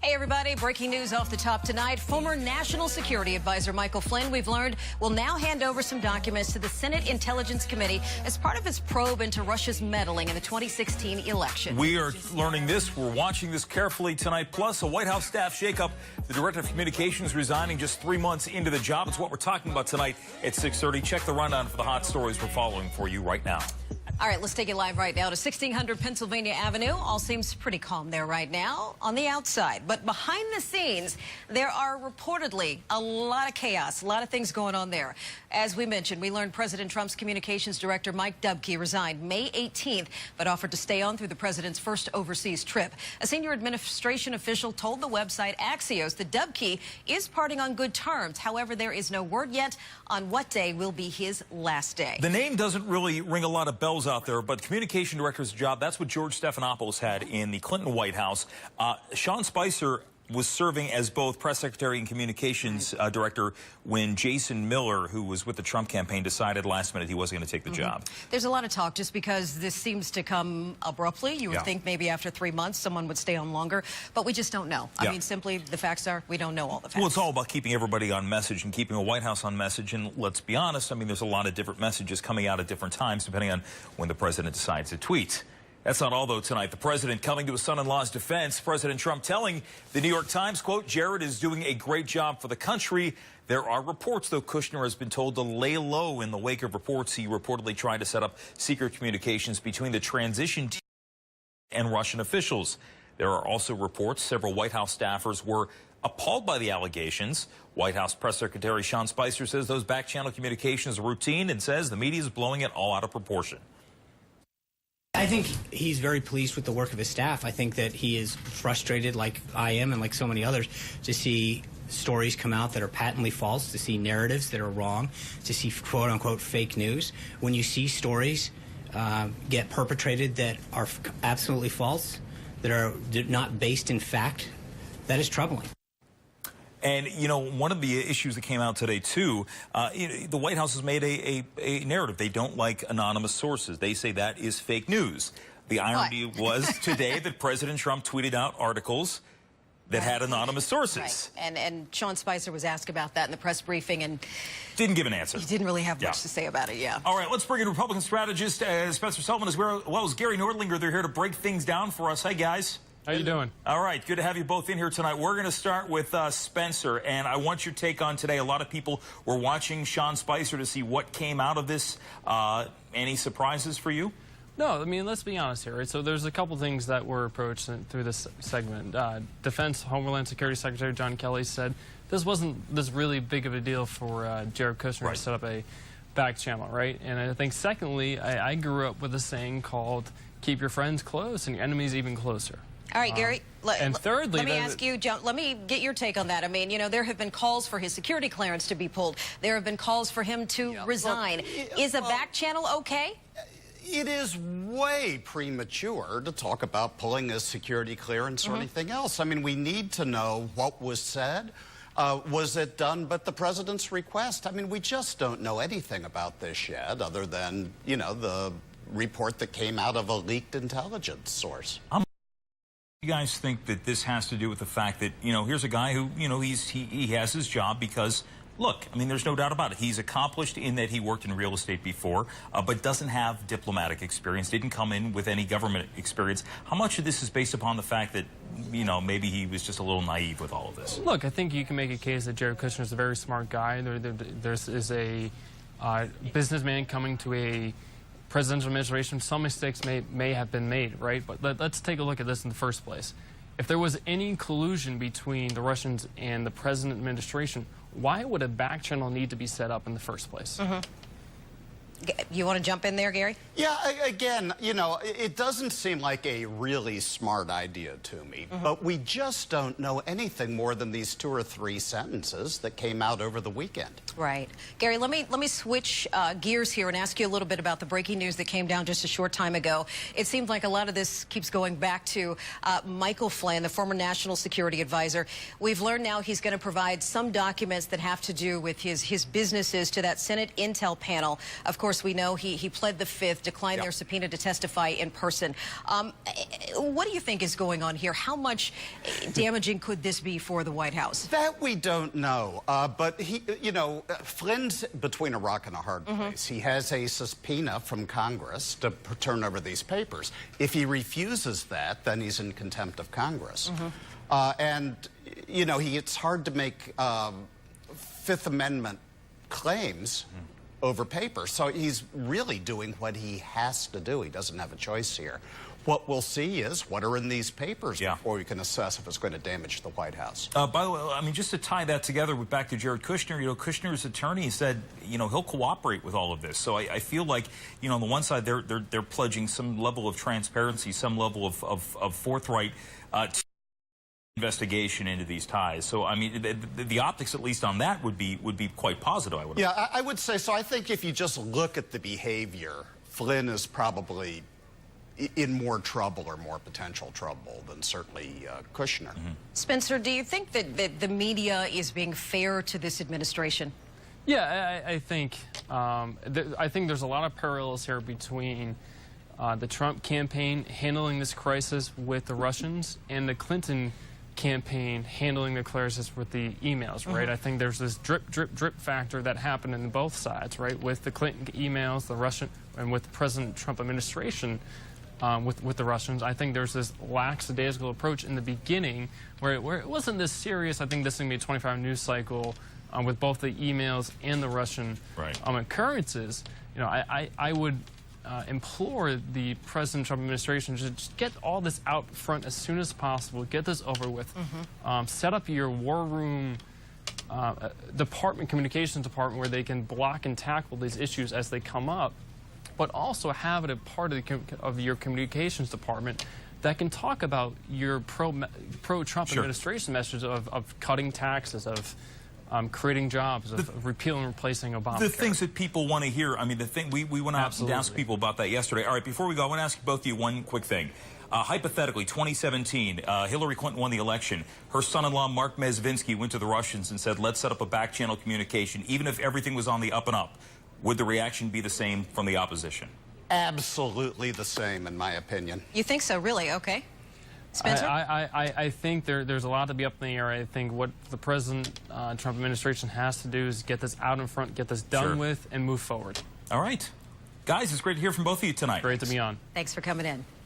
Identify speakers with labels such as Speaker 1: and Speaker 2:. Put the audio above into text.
Speaker 1: Hey everybody, breaking news off the top tonight. Former National Security Advisor Michael Flynn, we've learned, will now hand over some documents to the Senate Intelligence Committee as part of his probe into Russia's meddling in the 2016 election.
Speaker 2: We are learning this. We're watching this carefully tonight. Plus, a White House staff shakeup. The Director of Communications resigning just 3 months into the job. It's what we're talking about tonight at 6:30. Check the rundown for the hot stories we're following for you right now.
Speaker 1: All right, let's take it live right now to 1600 Pennsylvania Avenue. All seems pretty calm there right now on the outside. But behind the scenes, there are reportedly a lot of chaos, a lot of things going on there. As we mentioned, we learned President Trump's communications director, Mike Dubke, resigned May 18th, but offered to stay on through the president's first overseas trip. A senior administration official told the website Axios that Dubke is parting on good terms. However, there is no word yet on what day will be his last day.
Speaker 2: The name doesn't really ring a lot of bells out there, but communication director's job, that's what George Stephanopoulos had in the Clinton White House. Sean Spicer was serving as both press secretary and communications director when Jason Miller, who was with the Trump campaign, decided last minute he wasn't going to take the job.
Speaker 1: There's a lot of talk just because this seems to come abruptly. You would think maybe after 3 months someone would stay on longer, but we just don't know. I mean, simply the facts are we don't know all the facts.
Speaker 2: Well, it's all about keeping everybody on message and keeping a White House on message. And let's be honest, I mean, there's a lot of different messages coming out at different times depending on when the president decides to tweet. That's not all, though, tonight. The president coming to his son-in-law's defense. President Trump telling the New York Times, quote, Jared is doing a great job for the country. There are reports, though, Kushner has been told to lay low in the wake of reports he reportedly tried to set up secret communications between the transition team and Russian officials. There are also reports several White House staffers were appalled by the allegations. White House Press Secretary Sean Spicer says those back-channel communications are routine and says the media is blowing it all out of proportion.
Speaker 3: I think he's very pleased with the work of his staff. I think that he is frustrated, like I am and like so many others, to see stories come out that are patently false, to see narratives that are wrong, to see quote-unquote fake news. When you see stories get perpetrated that are absolutely false, that are not based in fact, that is troubling.
Speaker 2: And, you know, one of the issues that came out today, too, the White House has made a narrative. They don't like anonymous sources. They say that is fake news. The irony was today that President Trump tweeted out articles that had anonymous sources.
Speaker 1: Right. And Sean Spicer was asked about that in the press briefing and
Speaker 2: didn't give an answer.
Speaker 1: He didn't really have much to say about it,
Speaker 2: All right, let's bring in Republican strategist Spencer Sullivan as well as Gary Nordlinger. They're here to break things down for us. Hey, guys.
Speaker 4: How you doing?
Speaker 2: All right, good to have you both in here tonight. We're going to start with Spencer, and I want your take on today. A lot of people were watching Sean Spicer to see what came out of this. Any surprises for you?
Speaker 4: No, I mean, let's be honest here. Right? So there's a couple things that were approached through this segment. Defense Homeland Security Secretary John Kelly said this wasn't this really big of a deal for Jared Kushner to set up a back channel, right? And I think secondly, I grew up with a saying called keep your friends close and your enemies even closer.
Speaker 1: All right, Gary.
Speaker 4: And thirdly,
Speaker 1: let me ask you, John, let me get your take on that. I mean, you know, there have been calls for his security clearance to be pulled. There have been calls for him to resign. Is a back channel okay?
Speaker 5: It is way premature to talk about pulling a security clearance or anything else. I mean, we need to know what was said. Was it done but the president's request? I mean, we just don't know anything about this yet other than, you know, the report that came out of a leaked intelligence source.
Speaker 2: You guys think that this has to do with the fact that, you know, here's a guy who, you know, he has his job because, look, I mean, there's no doubt about it. He's accomplished in that he worked in real estate before, but doesn't have diplomatic experience, didn't come in with any government experience. How much of this is based upon the fact that, you know, maybe he was just a little naive with all of this?
Speaker 4: Look, I think you can make a case that Jared Kushner is a very smart guy. There is a businessman coming to a presidential administration. Some mistakes may have been made, right? But let's take a look at this in the first place. If there was any collusion between the Russians and the president administration, why would a back channel need to be set up in the first place?
Speaker 1: You want to jump in there, Gary?
Speaker 5: Yeah, again, you know, it doesn't seem like a really smart idea to me, but we just don't know anything more than these 2 or 3 sentences that came out over the weekend.
Speaker 1: Right. Gary, let me switch gears here and ask you a little bit about the breaking news that came down just a short time ago. It seems like a lot of this keeps going back to Michael Flynn, the former National Security Advisor. We've learned now he's going to provide some documents that have to do with his businesses to that Senate Intel panel. Of course, we know know, he pled the Fifth, declined their subpoena to testify in person. What do you think is going on here? How much damaging could this be for the White House?
Speaker 5: That we don't know. But he, you know, Flynn's between a rock and a hard place. He has a subpoena from Congress to turn over these papers. If he refuses that, then he's in contempt of Congress. And, you know, it's hard to make Fifth Amendment claims over paper. So he's really doing what he has to do. He doesn't have a choice here. What we'll see is what are in these papers before we can assess if it's going to damage the White House.
Speaker 2: By the way, I mean, just to tie that together with back to Jared Kushner, you know, Kushner's attorney said, you know, he'll cooperate with all of this. So I feel like, you know, on the one side, they're pledging some level of transparency, some level of forthright investigation into these ties. So, I mean, the optics, at least on that, would be quite positive, I would
Speaker 5: imagine. Yeah, I would say so. I think if you just look at the behavior, Flynn is probably in more trouble or more potential trouble than certainly Kushner.
Speaker 1: Spencer, do you think that the media is being fair to this administration?
Speaker 4: Yeah, I think there's a lot of parallels here between the Trump campaign handling this crisis with the Russians and the Clinton campaign handling the crisis with the emails, right? I think there's this drip, drip, drip factor that happened in both sides, right? With the Clinton emails, the Russian, and with the President Trump administration, with the Russians. I think there's this lackadaisical approach in the beginning where it wasn't this serious. I think this is going to be a 25 news cycle with both the emails and the Russian occurrences. You know, I would implore the President Trump administration to just get all this out front as soon as possible, get this over with, set up your war room communications department where they can block and tackle these issues as they come up, but also have it a part of your communications department that can talk about your pro-Trump administration message of cutting taxes, of creating jobs, of repealing and replacing Obamacare.
Speaker 2: The things that people want to hear. I mean, we went out and asked people about that yesterday. All right, before we go, I want to ask both of you one quick thing. Hypothetically, 2017, Hillary Clinton won the election. Her son-in-law, Mark Mezvinsky, went to the Russians and said, let's set up a back-channel communication, even if everything was on the up and up. Would the reaction be the same from the opposition?
Speaker 5: Absolutely the same, in my opinion.
Speaker 1: You think so, really? Okay. Spencer?
Speaker 4: I think there's a lot to be up in the air. I think what the President Trump administration has to do is get this out in front, get this done with, and move forward.
Speaker 2: All right. Guys, it's great to hear from both of you tonight.
Speaker 4: Great to be on.
Speaker 1: Thanks for coming in.